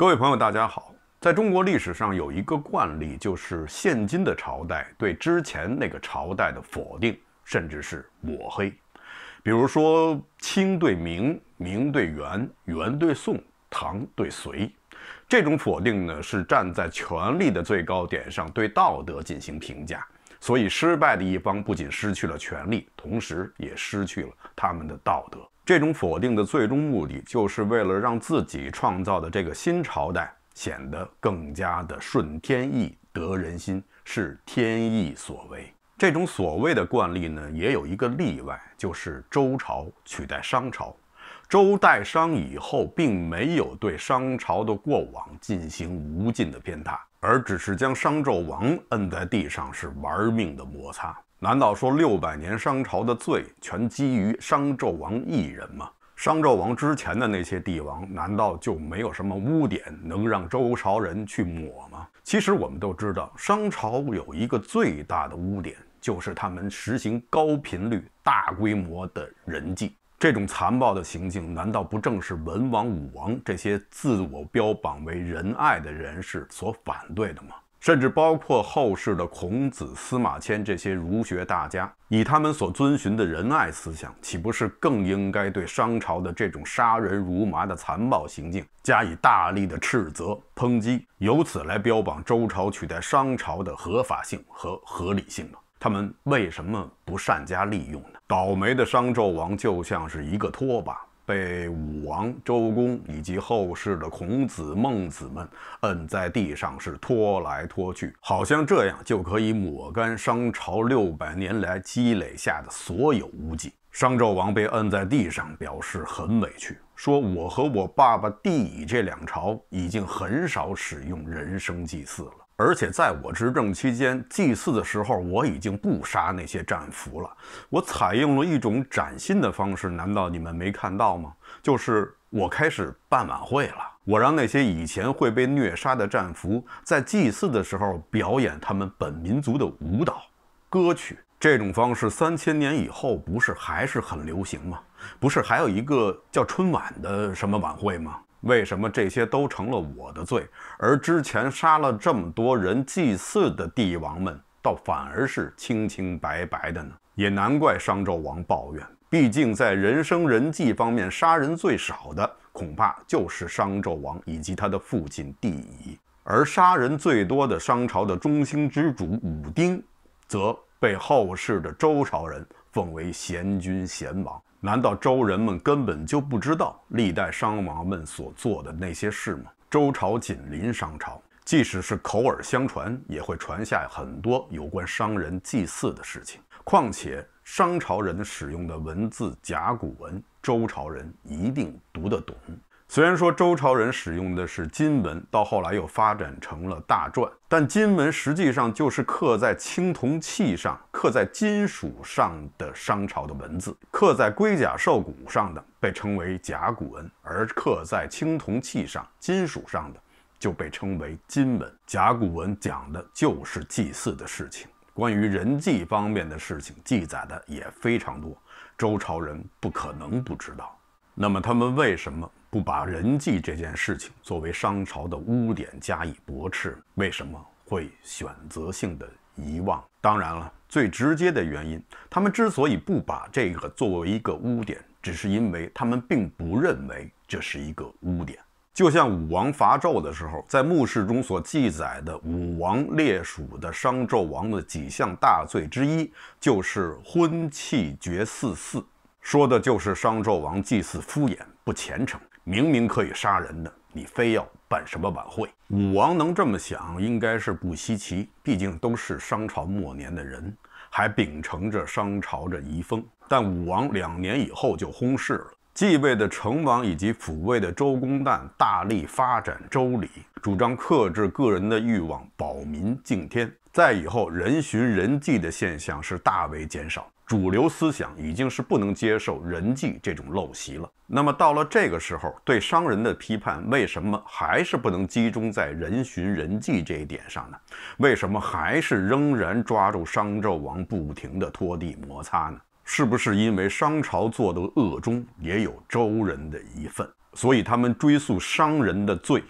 各位朋友，大家好。在中国历史上有一个惯例，就是现今的朝代对之前那个朝代的否定，甚至是抹黑。比如说清对明，明对元，元对宋，唐对隋。这种否定呢，是站在权力的最高点上对道德进行评价。所以失败的一方不仅失去了权力，同时也失去了他们的道德。这种否定的最终目的，就是为了让自己创造的这个新朝代显得更加的顺天意、得人心，是天意所为。这种所谓的惯例呢，也有一个例外，就是周朝取代商朝。周代商以后，并没有对商朝的过往进行无尽的鞭挞，而只是将商纣王摁在地上，是玩命的摩擦。难道说600年商朝的罪全基于商纣王一人吗？商纣王之前的那些帝王，难道就没有什么污点能让周朝人去抹吗？其实我们都知道，商朝有一个最大的污点，就是他们实行高频率、大规模的人祭。这种残暴的行径，难道不正是文王、武王这些自我标榜为仁爱的人士所反对的吗？甚至包括后世的孔子、司马迁这些儒学大家，以他们所遵循的仁爱思想，岂不是更应该对商朝的这种杀人如麻的残暴行径加以大力的斥责、抨击，由此来标榜周朝取代商朝的合法性和合理性吗？他们为什么不善加利用呢？倒霉的商纣王就像是一个拖把，被武王、周公以及后世的孔子、孟子们摁在地上，是拖来拖去，好像这样就可以抹干商朝600年来积累下的所有污迹。商纣王被摁在地上，表示很委屈，说我和我爸爸帝乙这两朝已经很少使用人生祭祀了。而且在我执政期间，祭祀的时候我已经不杀那些战俘了，我采用了一种崭新的方式，难道你们没看到吗？就是我开始办晚会了，我让那些以前会被虐杀的战俘在祭祀的时候表演他们本民族的舞蹈、歌曲。这种方式3000年以后不是还是很流行吗？不是还有一个叫春晚的什么晚会吗？为什么这些都成了我的罪，而之前杀了这么多人祭祀的帝王们倒反而是清清白白的呢？也难怪商纣王抱怨，毕竟在人生人祭方面杀人最少的恐怕就是商纣王以及他的父亲帝乙，而杀人最多的商朝的中兴之主武丁则被后世的周朝人奉为贤君贤王。难道周人们根本就不知道历代商王们所做的那些事吗？周朝紧邻商朝，即使是口耳相传，也会传下很多有关商人祭祀的事情。况且商朝人使用的文字甲骨文，周朝人一定读得懂。虽然说周朝人使用的是金文，到后来又发展成了大篆，但金文实际上就是刻在青铜器上、刻在金属上的商朝的文字，刻在龟甲兽骨上的被称为甲骨文，而刻在青铜器上、金属上的就被称为金文。甲骨文讲的就是祭祀的事情，关于人祭方面的事情记载的也非常多，周朝人不可能不知道。那么他们为什么不把人祭这件事情作为商朝的污点加以驳斥？为什么会选择性的遗忘？当然了，最直接的原因，他们之所以不把这个作为一个污点，只是因为他们并不认为这是一个污点。就像武王伐纣的时候，在墓室中所记载的武王列属的商纣王的几项大罪之一，就是婚契绝嗣，说的就是商纣王祭祀敷衍不虔诚，明明可以杀人的，你非要办什么晚会？武王能这么想，应该是不稀奇，毕竟都是商朝末年的人，还秉承着商朝的遗风。但武王2年以后就薨逝了，继位的成王以及辅位的周公旦大力发展周礼，主张克制个人的欲望，保民敬天。在以后，人循人祭的现象是大为减少，主流思想已经是不能接受人祭这种陋习了。那么到了这个时候，对商人的批判为什么还是不能集中在人循人祭这一点上呢？为什么还是仍然抓住商纣王不停地拖地摩擦呢？是不是因为商朝做的恶中也有周人的一份，所以他们追溯商人的罪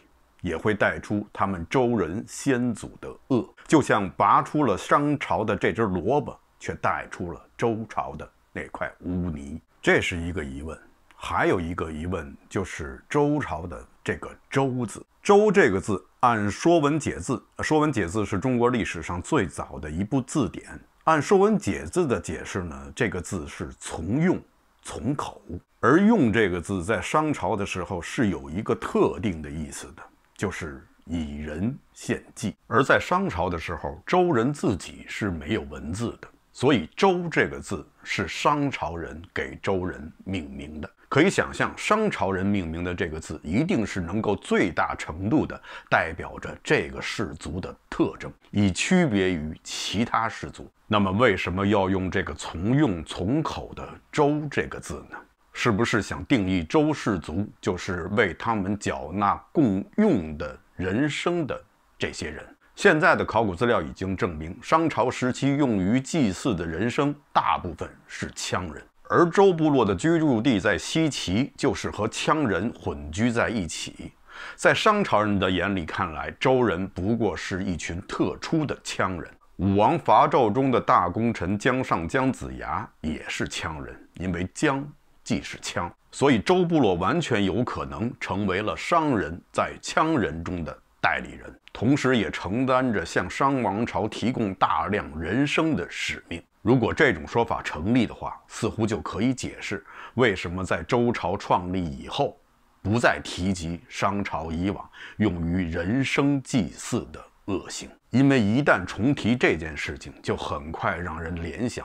也会带出他们周人先祖的恶，就像拔出了商朝的这只萝卜，却带出了周朝的那块污泥。这是一个疑问。还有一个疑问，就是周朝的这个周字。周这个字按《说文解字》，《说文解字》是中国历史上最早的一部字典。按《说文解字》的解释呢，这个字是从用、从口。而用这个字在商朝的时候是有一个特定的意思的，就是以人献祭。而在商朝的时候，周人自己是没有文字的，所以周这个字是商朝人给周人命名的。可以想象，商朝人命名的这个字一定是能够最大程度的代表着这个氏族的特征，以区别于其他氏族。那么为什么要用这个从用从口的周这个字呢？是不是想定义周氏族就是为他们缴纳共用的人生的这些人？现在的考古资料已经证明，商朝时期用于祭祀的人生大部分是羌人，而周部落的居住地在西岐，就是和羌人混居在一起。在商朝人的眼里看来，周人不过是一群特殊的羌人。武王伐纣中的大功臣姜尚、姜子牙也是羌人，因为姜既是羌，所以周部落完全有可能成为了商人在羌人中的代理人，同时也承担着向商王朝提供大量人生的使命。如果这种说法成立的话，似乎就可以解释为什么在周朝创立以后，不再提及商朝以往用于人生祭祀的恶行。因为一旦重提这件事情，就很快让人联想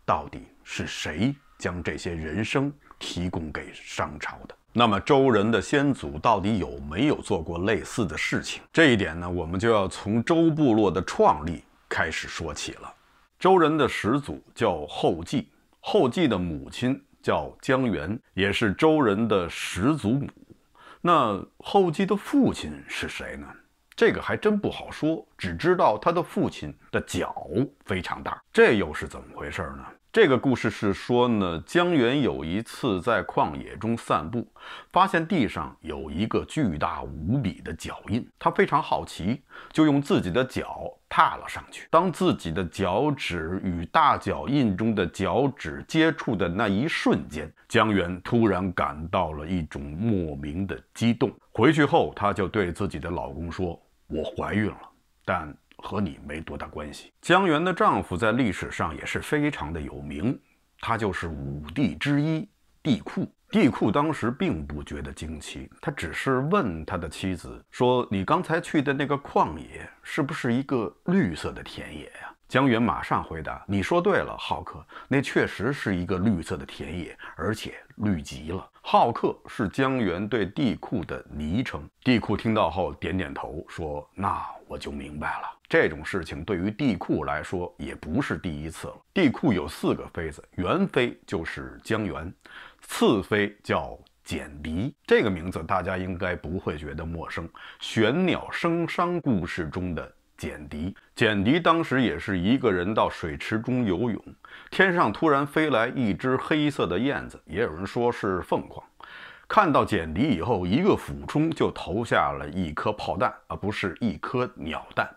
到底是谁将这些人生提供给商朝的。那么周人的先祖到底有没有做过类似的事情？这一点呢，我们就要从周部落的创立开始说起了。周人的始祖叫后稷，后稷的母亲叫姜原，也是周人的始祖母。那后稷的父亲是谁呢？这个还真不好说，只知道他的父亲的脚非常大。这又是怎么回事呢？这个故事是说呢，姜原有一次在旷野中散步，发现地上有一个巨大无比的脚印，他非常好奇，就用自己的脚踏了上去。当自己的脚趾与大脚印中的脚趾接触的那一瞬间，姜原突然感到了一种莫名的激动。回去后，他就对自己的老公说：“我怀孕了，但和你没多大关系。”姜原的丈夫在历史上也是非常的有名，他就是五帝之一帝喾。帝喾当时并不觉得惊奇，他只是问他的妻子说：“你刚才去的那个旷野是不是一个绿色的田野呀？”姜原马上回答：“你说对了，浩克，那确实是一个绿色的田野，而且绿极了。”浩克是姜原对帝喾的昵称。帝喾听到后点点头，说：“那我就明白了。”这种事情对于帝喾来说也不是第一次了。帝喾有4个妃子，元妃就是姜原，次妃叫简狄，这个名字大家应该不会觉得陌生。玄鸟生商故事中的简狄，简狄当时也是一个人到水池中游泳，天上突然飞来一只黑色的燕子，也有人说是凤凰。看到简狄以后，一个俯冲就投下了一颗炮弹，而不是一颗鸟蛋，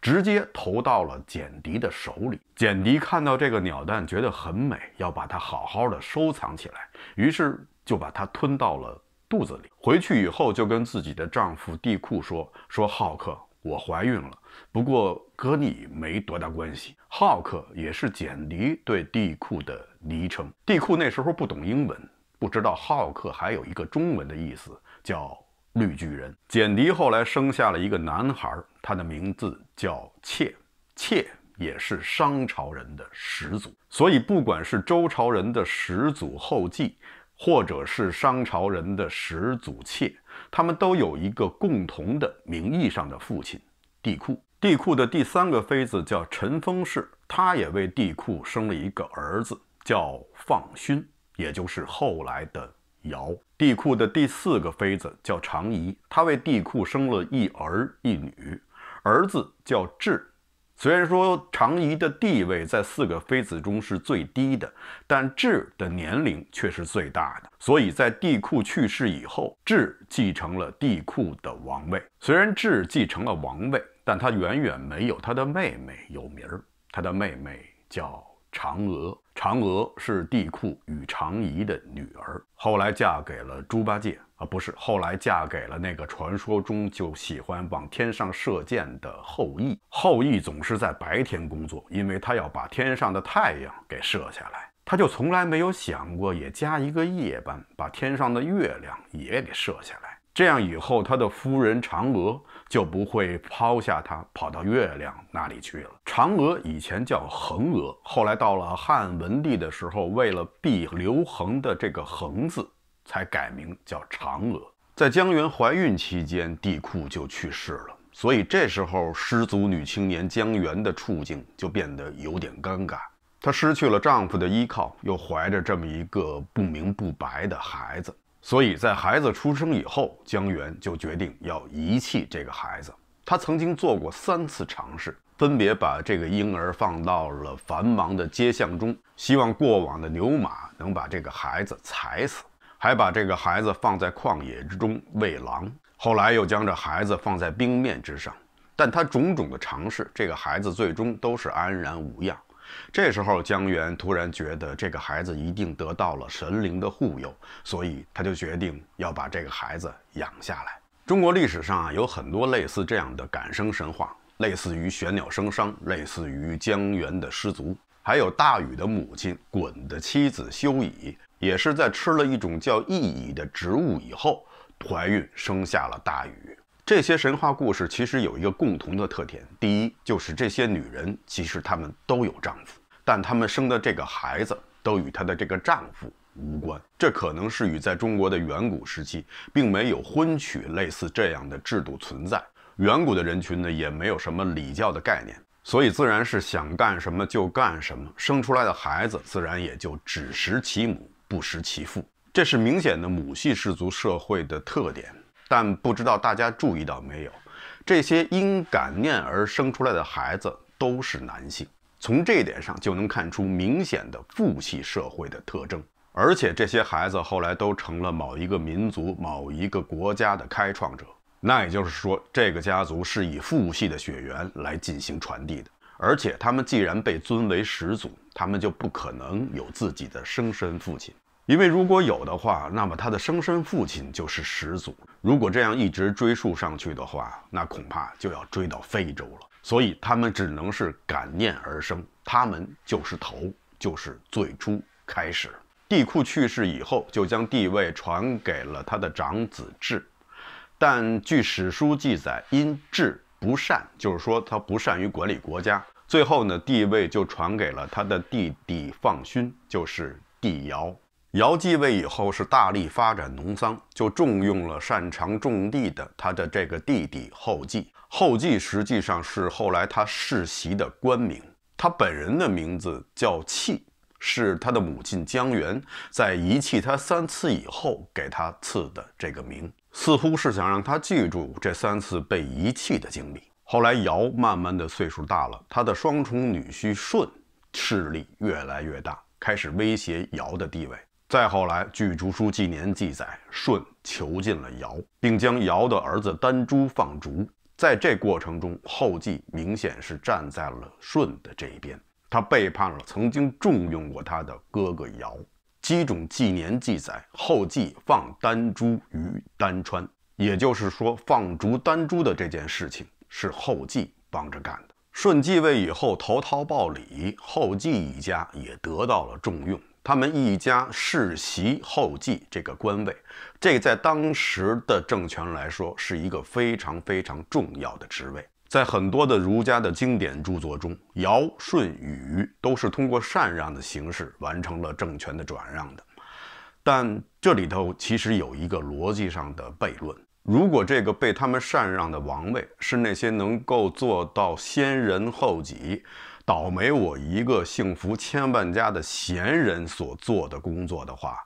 直接投到了简狄的手里。简狄看到这个鸟蛋觉得很美，要把它好好的收藏起来，于是就把它吞到了肚子里。回去以后就跟自己的丈夫帝喾说：“浩克，我怀孕了，不过和你没多大关系。”浩克也是简狄对帝喾的昵称。帝喾那时候不懂英文，不知道浩克还有一个中文的意思，叫绿巨人。简狄后来生下了一个男孩，他的名字叫妾，妾也是商朝人的始祖。所以不管是周朝人的始祖后稷，或者是商朝人的始祖妾，他们都有一个共同的名义上的父亲帝喾。帝喾的第3个妃子叫陈丰氏，她也为帝喾生了一个儿子，叫放勋，也就是后来的尧。帝喾的第4个妃子叫长仪，她为帝喾生了一儿一女，儿子叫郅，虽然说长仪的地位在4个妃子中是最低的，但智的年龄却是最大的，所以在帝喾去世以后，智继承了帝喾的王位。虽然智继承了王位，但他远远没有他的妹妹有名儿。他的妹妹叫嫦娥，嫦娥是帝喾与长仪的女儿，后来嫁给了猪八戒不是，后来嫁给了那个传说中就喜欢往天上射箭的后羿。后羿总是在白天工作，因为他要把天上的太阳给射下来，他就从来没有想过也加一个夜班，把天上的月亮也给射下来。这样以后，他的夫人嫦娥就不会抛下他跑到月亮那里去了。嫦娥以前叫恒娥，后来到了汉文帝的时候，为了避刘恒的这个恒字，才改名叫嫦娥。在姜元怀孕期间，帝喾就去世了，所以这时候失足女青年姜元的处境就变得有点尴尬。她失去了丈夫的依靠，又怀着这么一个不明不白的孩子，所以在孩子出生以后，姜元就决定要遗弃这个孩子。他曾经做过3次尝试，分别把这个婴儿放到了繁忙的街巷中，希望过往的牛马能把这个孩子踩死，还把这个孩子放在旷野之中喂狼，后来又将这孩子放在冰面之上。但他种种的尝试，这个孩子最终都是安然无恙。这时候姜元突然觉得这个孩子一定得到了神灵的护佑，所以他就决定要把这个孩子养下来。中国历史上有很多类似这样的感生神话，类似于玄鸟生商，类似于姜元的失足，还有大禹的母亲鲧的妻子修乙，也是在吃了一种叫薏蚁的植物以后怀孕生下了大禹。这些神话故事其实有一个共同的特点，第一就是这些女人其实她们都有丈夫，但她们生的这个孩子都与她的这个丈夫无关。这可能是与在中国的远古时期并没有婚娶类似这样的制度存在，远古的人群呢也没有什么礼教的概念，所以自然是想干什么就干什么，生出来的孩子自然也就只识其母不识其父，这是明显的母系氏族社会的特点。但不知道大家注意到没有，这些因感念而生出来的孩子都是男性，从这一点上就能看出明显的父系社会的特征。而且这些孩子后来都成了某一个民族、某一个国家的开创者，那也就是说，这个家族是以父系的血缘来进行传递的。而且他们既然被尊为始祖，他们就不可能有自己的生身父亲，因为如果有的话，那么他的生身父亲就是始祖。如果这样一直追溯上去的话，那恐怕就要追到非洲了。所以他们只能是感念而生，他们就是头，就是最初开始。帝喾去世以后，就将帝位传给了他的长子智，但据史书记载，因智不善，就是说他不善于管理国家，最后呢，帝位就传给了他的弟弟放勋，就是帝尧。尧继位以后是大力发展农桑，就重用了擅长种地的他的这个弟弟后继。后继实际上是后来他世袭的官名，他本人的名字叫契，是他的母亲姜元在遗弃他3次以后给他赐的这个名，似乎是想让他记住这3次被遗弃的经历。后来尧慢慢的岁数大了，他的双重女婿舜势力越来越大，开始威胁尧的地位。再后来，据《竹书纪年》记载，舜囚禁了尧，并将尧的儿子丹朱放逐。在这过程中，后继明显是站在了舜的这一边，他背叛了曾经重用过他的哥哥尧。几种纪年记载，后继放丹朱于丹川，也就是说，放逐丹朱的这件事情是后继帮着干的。舜继位以后，投桃报李，后继一家也得到了重用。他们一家世袭后继这个官位，这在当时的政权来说是一个非常非常重要的职位。在很多的儒家的经典著作中，尧、舜、禹都是通过禅让的形式完成了政权的转让的。但这里头其实有一个逻辑上的悖论，如果这个被他们禅让的王位是那些能够做到先人后己，倒霉我一个幸福千万家的贤人所做的工作的话，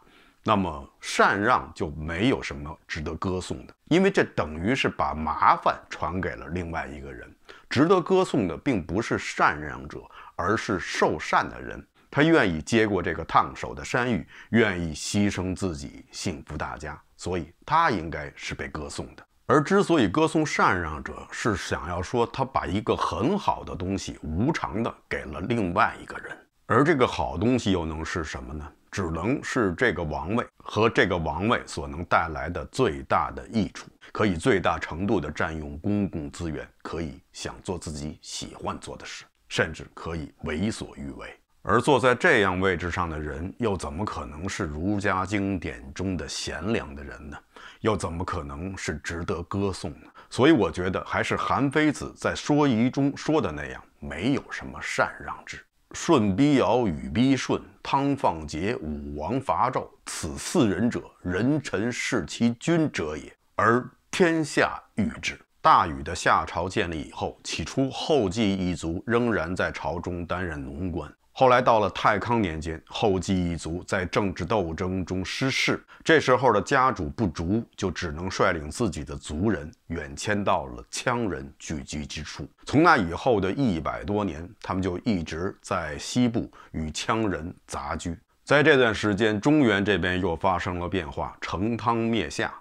那么禅让就没有什么值得歌颂的，因为这等于是把麻烦传给了另外一个人。值得歌颂的并不是禅让者，而是受禅的人。他愿意接过这个烫手的山芋，愿意牺牲自己，幸福大家，所以他应该是被歌颂的。而之所以歌颂禅让者，是想要说他把一个很好的东西无偿的给了另外一个人。而这个好东西又能是什么呢？只能是这个王位和这个王位所能带来的最大的益处，可以最大程度地占用公共资源，可以想做自己喜欢做的事，甚至可以为所欲为。而坐在这样位置上的人，又怎么可能是儒家经典中的贤良的人呢？又怎么可能是值得歌颂呢？所以我觉得还是韩非子在《说仪》中说的那样，没有什么禅让制。舜逼尧，禹逼舜，汤放桀，武王伐纣，此四人者，人臣视其君者也，而天下欲之。大禹的夏朝建立以后，起初后继一族仍然在朝中担任农官。后来到了太康年间，后继一族在政治斗争中失势，这时候的家主不足，就只能率领自己的族人远迁到了羌人聚集之处。从那以后的100多年，他们就一直在西部与羌人杂居。在这段时间，中原这边又发生了变化，成汤灭夏，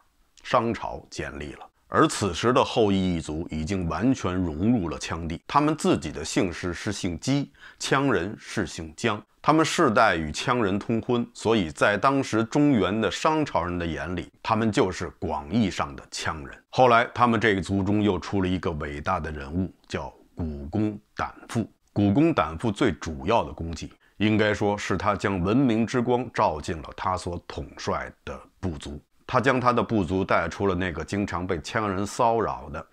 商朝建立了。而此时的后羿一族已经完全融入了羌地，他们自己的姓氏是姓姬，羌人是姓姜，他们世代与羌人通婚，所以在当时中原的商朝人的眼里，他们就是广义上的羌人。后来他们这个族中又出了一个伟大的人物，叫古公胆父。古公胆父最主要的功绩，应该说是他将文明之光照进了他所统帅的部族。他将他的部族带出了那个经常被羌人骚扰的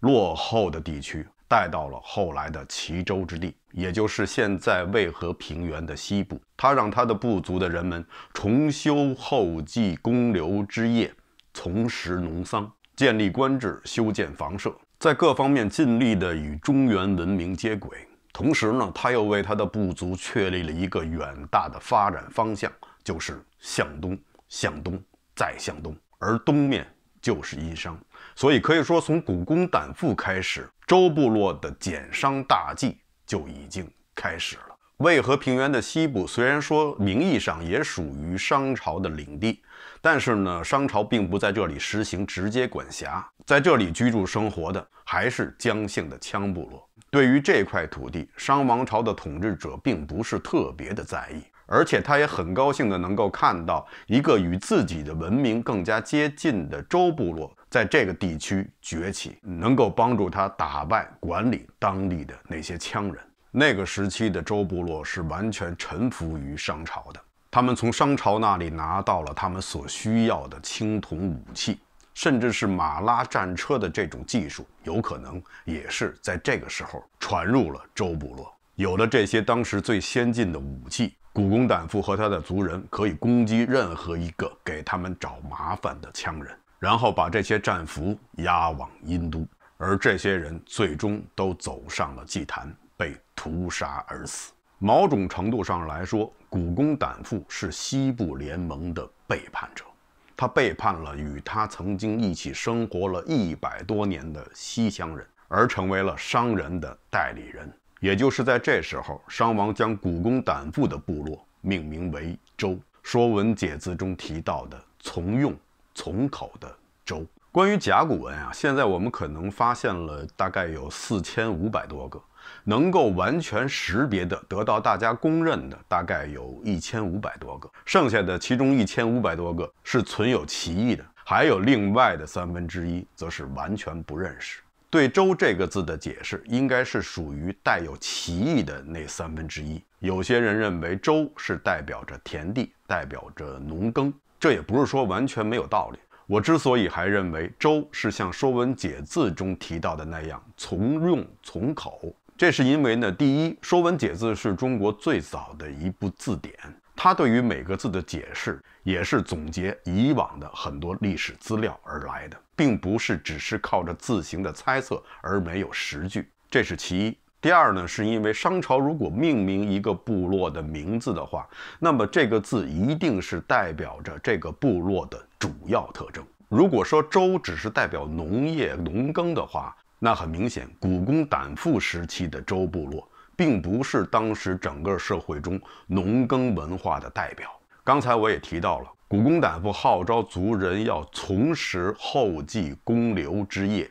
落后的地区，带到了后来的齐州之地，也就是现在渭河平原的西部。他让他的部族的人们重修后继公流之业，从事农桑，建立官制，修建房舍，在各方面尽力的与中原文明接轨。同时呢，他又为他的部族确立了一个远大的发展方向，就是向东，向东，再向东，而东面就是殷商。所以可以说，从古公胆父开始，周部落的减商大计就已经开始了。渭河平原的西部虽然说名义上也属于商朝的领地，但是呢，商朝并不在这里实行直接管辖，在这里居住生活的还是姜姓的羌部落。对于这块土地，商王朝的统治者并不是特别的在意，而且他也很高兴的能够看到一个与自己的文明更加接近的周部落在这个地区崛起，能够帮助他打败管理当地的那些羌人。那个时期的周部落是完全臣服于商朝的，他们从商朝那里拿到了他们所需要的青铜武器，甚至是马拉战车的这种技术，有可能也是在这个时候传入了周部落。有了这些当时最先进的武器，古公胆父和他的族人可以攻击任何一个给他们找麻烦的羌人，然后把这些战俘押往殷都，而这些人最终都走上了祭坛，被屠杀而死。某种程度上来说，古公胆父是西部联盟的背叛者，他背叛了与他曾经一起生活了100多年的西羌人，而成为了商人的代理人。也就是在这时候，商王将古公胆父的部落命名为周，《说文解字》中提到的从用、从口的周。关于甲骨文啊，现在我们可能发现了大概有4500多个，能够完全识别的、得到大家公认的大概有1500多个，剩下的其中1500多个是存有歧义的，还有另外的1/3则是完全不认识。对周这个字的解释应该是属于带有歧义的那1/3。有些人认为周是代表着田地，代表着农耕，这也不是说完全没有道理。我之所以还认为周是像《说文解字》中提到的那样从用从口，这是因为呢，第一，《说文解字》是中国最早的一部字典，它对于每个字的解释也是总结以往的很多历史资料而来的，并不是只是靠着字形的猜测而没有实据，这是其一。第二呢，是因为商朝如果命名一个部落的名字的话，那么这个字一定是代表着这个部落的主要特征。如果说周只是代表农业农耕的话，那很明显，古公胆父时期的周部落并不是当时整个社会中农耕文化的代表。刚才我也提到了，古公胆父号召族人要从事后继公流之业，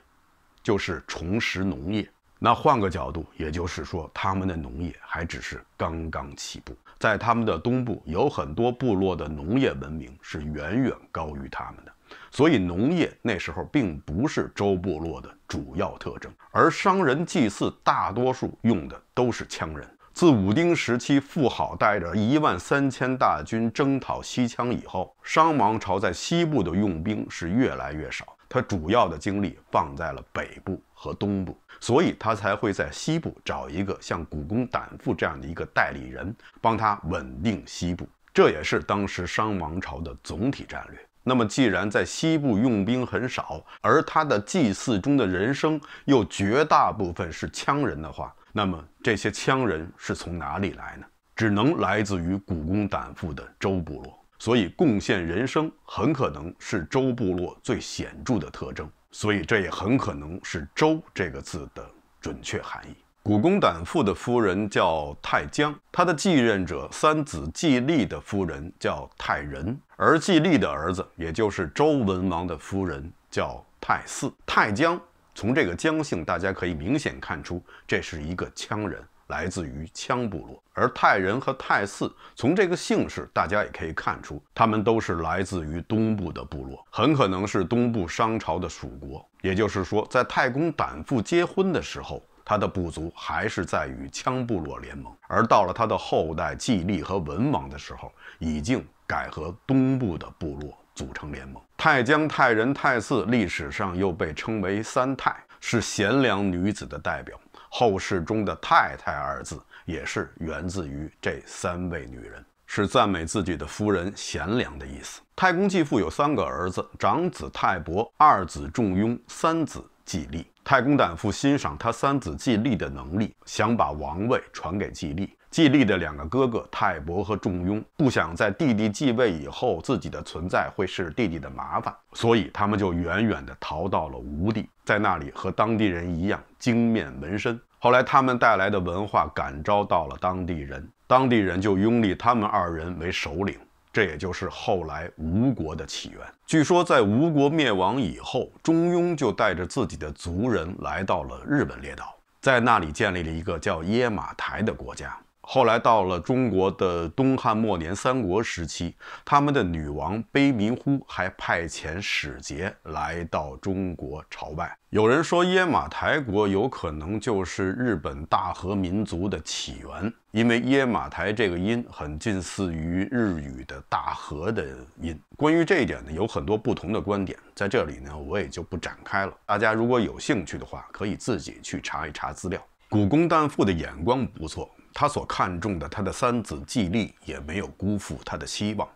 就是重拾农业。那换个角度，也就是说，他们的农业还只是刚刚起步。在他们的东部，有很多部落的农业文明是远远高于他们的，所以农业那时候并不是周部落的主要特征。而商人祭祀大多数用的都是羌人。自武丁时期，妇好带着13000大军征讨西羌以后，商王朝在西部的用兵是越来越少，他主要的精力放在了北部和东部，所以他才会在西部找一个像古公胆父这样的一个代理人，帮他稳定西部。这也是当时商王朝的总体战略。那么既然在西部用兵很少，而他的祭祀中的人生又绝大部分是羌人的话，那么这些羌人是从哪里来呢？只能来自于古公胆父的周部落。所以贡献人生很可能是周部落最显著的特征，所以这也很可能是周这个字的准确含义。古公胆父的夫人叫太姜，他的继任者三子季历的夫人叫太仁，而季历的儿子，也就是周文王的夫人叫太姒。太姜从这个姜姓，大家可以明显看出这是一个羌人，来自于羌部落。而太仁和太姒从这个姓氏，大家也可以看出，他们都是来自于东部的部落，很可能是东部商朝的属国。也就是说，在太公胆父结婚的时候，他的部族还是在与羌部落联盟，而到了他的后代季历和文王的时候，已经改和东部的部落组成联盟。太姜、太仁、太姒历史上又被称为三太，是贤良女子的代表。后世中的太太二字也是源自于这3位女人，是赞美自己的夫人贤良的意思。太公继父有3个儿子，长子太伯，二子仲雍，三子季历。太公胆父欣赏他三子季历的能力，想把王位传给季历。季历的2个哥哥太伯和仲雍不想在弟弟继位以后自己的存在会是弟弟的麻烦，所以他们就远远地逃到了吴地，在那里和当地人一样精面纹身。后来他们带来的文化感召到了当地人，当地人就拥立他们2人为首领，这也就是后来吴国的起源。据说在吴国灭亡以后，中庸就带着自己的族人来到了日本列岛，在那里建立了一个叫耶马台的国家。后来到了中国的东汉末年三国时期，他们的女王卑弥呼还派遣使节来到中国朝拜。有人说耶马台国有可能就是日本大和民族的起源，因为耶马台这个音很近似于日语的大和的音。关于这一点呢，有很多不同的观点，在这里呢我也就不展开了。大家如果有兴趣的话，可以自己去查一查资料。古公胆父的眼光不错，他所看重的他的三子季历也没有辜负他的希望。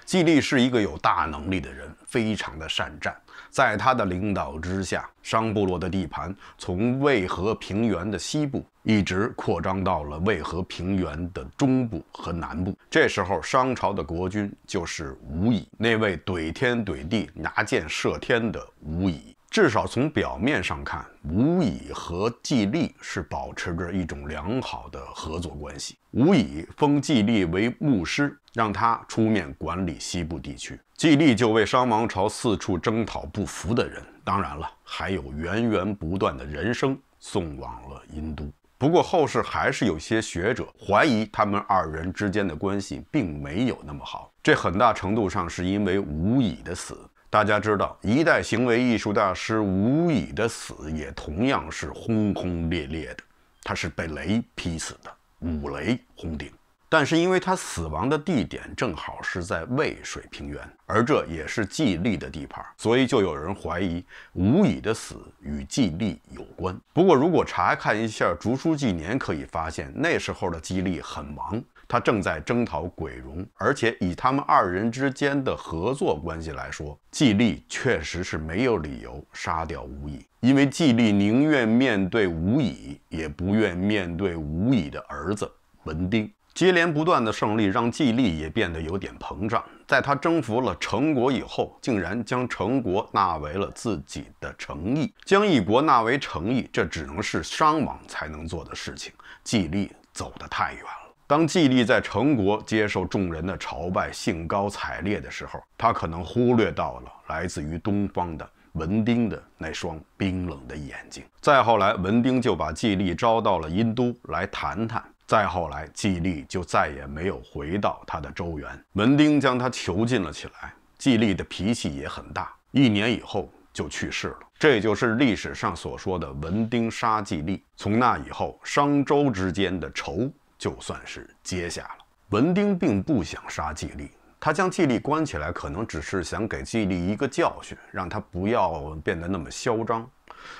季历是一个有大能力的人，非常的善战。在他的领导之下，商部落的地盘从渭河平原的西部一直扩张到了渭河平原的中部和南部。这时候商朝的国君就是吴乙，那位怼天怼地拿箭射天的吴乙。至少从表面上看，吴乙和季历是保持着一种良好的合作关系。吴乙封季历为牧师，让他出面管理西部地区。季历就为商王朝四处征讨不服的人，当然了，还有源源不断的人生送往了殷都。不过后世还是有些学者怀疑他们2人之间的关系并没有那么好，这很大程度上是因为吴乙的死。大家知道，一代行为艺术大师吴乙的死也同样是轰轰烈烈的，他是被雷劈死的，五雷轰顶。但是因为他死亡的地点正好是在渭水平原，而这也是季历的地盘，所以就有人怀疑吴乙的死与季历有关。不过如果查看一下《竹书纪年》，可以发现那时候的季历很忙，他正在征讨鬼荣，而且以他们二人之间的合作关系来说，季历确实是没有理由杀掉吴乙，因为季历宁愿面对吴乙，也不愿面对吴乙的儿子文丁。接连不断的胜利让季历也变得有点膨胀，在他征服了成国以后，竟然将成国纳为了自己的城邑。将一国纳为城邑，这只能是商王才能做的事情，季历走得太远了。当季历在成国接受众人的朝拜，兴高采烈的时候，他可能忽略到了来自于东方的文丁的那双冰冷的眼睛。再后来，文丁就把季历招到了殷都来谈谈。再后来，季历就再也没有回到他的周原，文丁将他囚禁了起来。季历的脾气也很大，1年以后就去世了。这就是历史上所说的文丁杀季历。从那以后，商周之间的仇就算是结下了。文丁并不想杀季历，他将季历关起来，可能只是想给季历一个教训，让他不要变得那么嚣张。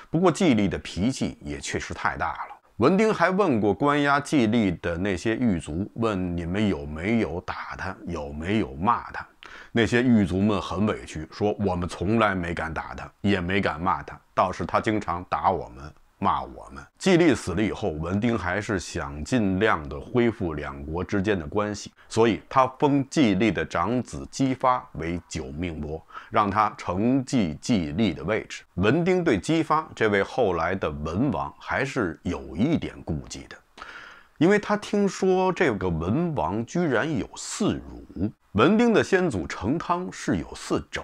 不过季历的脾气也确实太大了。文丁还问过关押季历的那些狱卒，问你们有没有打他，有没有骂他。那些狱卒们很委屈，说我们从来没敢打他，也没敢骂他，倒是他经常打我们，骂我们。季历死了以后，文丁还是想尽量的恢复两国之间的关系，所以他封季历的长子姬发为九命伯，让他承继季历的位置。文丁对姬发这位后来的文王还是有一点顾忌的，因为他听说这个文王居然有4乳。文丁的先祖成汤是有4肘，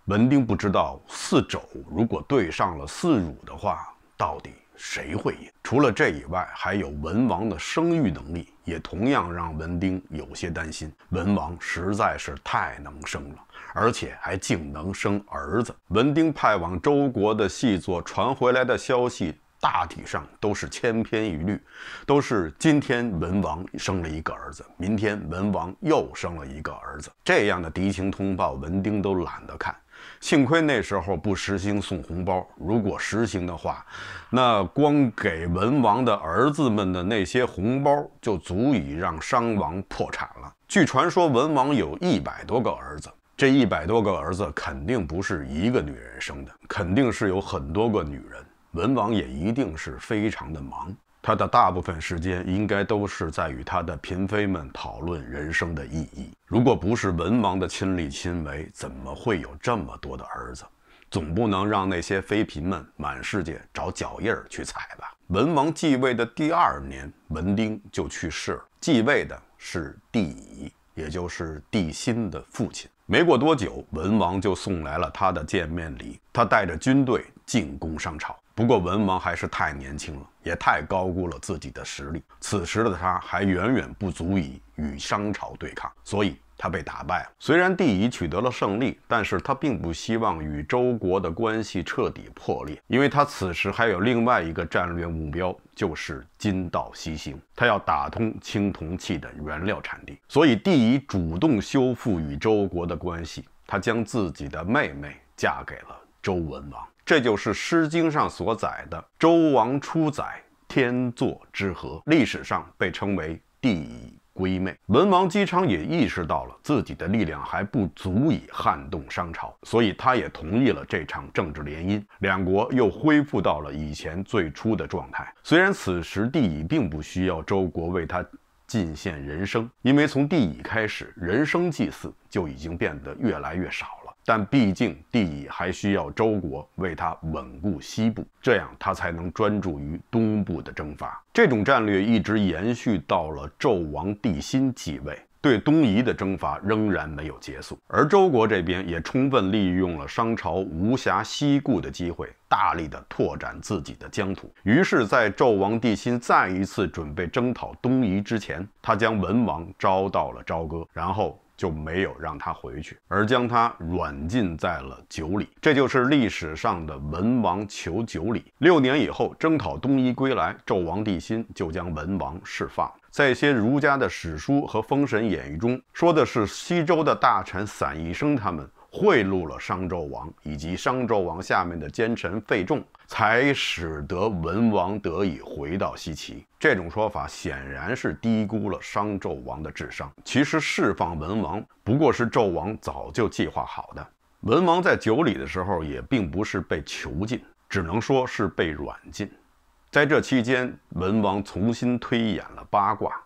文丁不知道4肘如果对上了4乳的话，到底谁会赢？除了这以外，还有文王的生育能力，也同样让文丁有些担心。文王实在是太能生了，而且还竟能生儿子。文丁派往周国的细作传回来的消息，大体上都是千篇一律，都是今天文王生了一个儿子，明天文王又生了一个儿子。这样的敌情通报，文丁都懒得看。幸亏那时候不实行送红包，如果实行的话，那光给文王的儿子们的那些红包就足以让商王破产了。据传说，文王有100多个儿子，这100多个儿子肯定不是一个女人生的，肯定是有很多个女人。文王也一定是非常的忙，他的大部分时间应该都是在与他的嫔妃们讨论人生的意义。如果不是文王的亲力亲为，怎么会有这么多的儿子？总不能让那些妃嫔们满世界找脚印去踩吧。文王继位的第2年，文丁就去世了，继位的是帝乙，也就是帝辛的父亲。没过多久，文王就送来了他的见面礼，他带着军队进攻商朝。不过文王还是太年轻了，也太高估了自己的实力。此时的他还远远不足以与商朝对抗，所以他被打败了。虽然帝乙取得了胜利，但是他并不希望与周国的关系彻底破裂，因为他此时还有另外一个战略目标，就是金道西行，他要打通青铜器的原料产地。所以帝乙主动修复与周国的关系，他将自己的妹妹嫁给了周文王。这就是《诗经》上所载的周王出宰，天作之合，历史上被称为帝乙归妹。文王姬昌也意识到了自己的力量还不足以撼动商朝，所以他也同意了这场政治联姻，两国又恢复到了以前最初的状态。虽然此时帝乙并不需要周国为他进献人参，因为从帝乙开始，人参祭祀就已经变得越来越少了。但毕竟帝乙还需要周国为他稳固西部，这样他才能专注于东部的征伐。这种战略一直延续到了纣王帝辛继位，对东夷的征伐仍然没有结束。而周国这边也充分利用了商朝无暇西顾的机会，大力的拓展自己的疆土。于是在纣王帝辛再一次准备征讨东夷之前，他将文王招到了朝歌，然后就没有让他回去，而将他软禁在了九里。这就是历史上的文王求九里。6年以后，征讨东夷归来，纣王帝辛就将文王释放。在一些儒家的史书和封神演义中，说的是西周的大臣散宜生他们贿赂了商纣王以及商纣王下面的奸臣费仲，才使得文王得以回到西岐。这种说法显然是低估了商纣王的智商。其实释放文王不过是纣王早就计划好的。文王在九里的时候也并不是被囚禁，只能说是被软禁。在这期间，文王重新推演了八卦，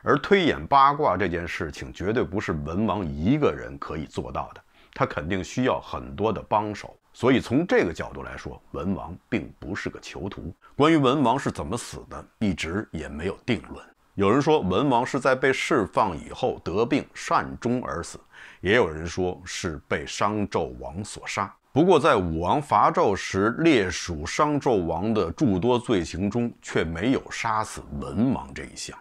而推演八卦这件事情绝对不是文王一个人可以做到的，他肯定需要很多的帮手。所以从这个角度来说，文王并不是个囚徒。关于文王是怎么死的，一直也没有定论。有人说文王是在被释放以后得病善终而死，也有人说是被商纣王所杀。不过在武王伐纣时列属商纣王的诸多罪行中，却没有杀死文王这一项。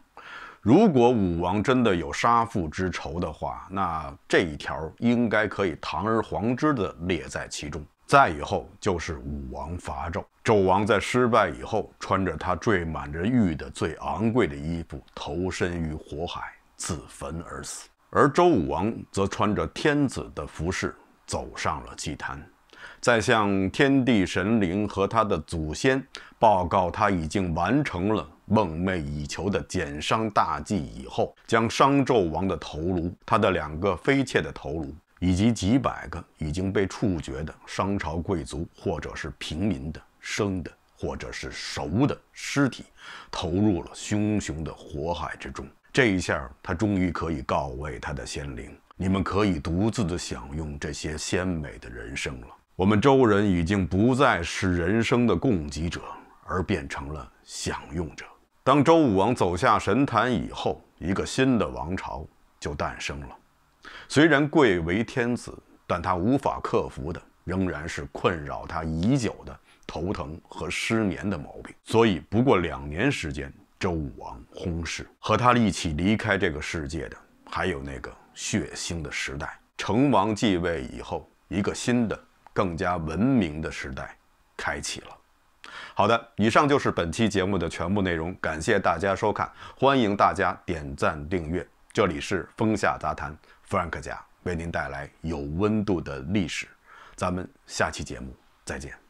如果武王真的有杀父之仇的话，那这一条应该可以堂而皇之地列在其中。再以后就是武王伐纣，纣王在失败以后，穿着他缀满着玉的最昂贵的衣服，投身于火海，自焚而死。而周武王则穿着天子的服饰，走上了祭坛，在向天地神灵和他的祖先报告他已经完成了梦寐以求的减商大计以后，将商纣王的头颅、他的2个妃妾的头颅，以及几百个已经被处决的商朝贵族或者是平民的生的或者是熟的尸体，投入了熊熊的火海之中。这一下，他终于可以告慰他的先灵：你们可以独自的享用这些鲜美的人生了。我们周人已经不再是人生的供给者，而变成了享用者。当周武王走下神坛以后，一个新的王朝就诞生了。虽然贵为天子，但他无法克服的仍然是困扰他已久的头疼和失眠的毛病。所以不过2年时间，周武王薨逝。和他一起离开这个世界的还有那个血腥的时代。成王继位以后，一个新的更加文明的时代开启了。好的，以上就是本期节目的全部内容，感谢大家收看，欢迎大家点赞订阅。这里是风下杂谈，弗兰克家为您带来有温度的历史。咱们下期节目再见。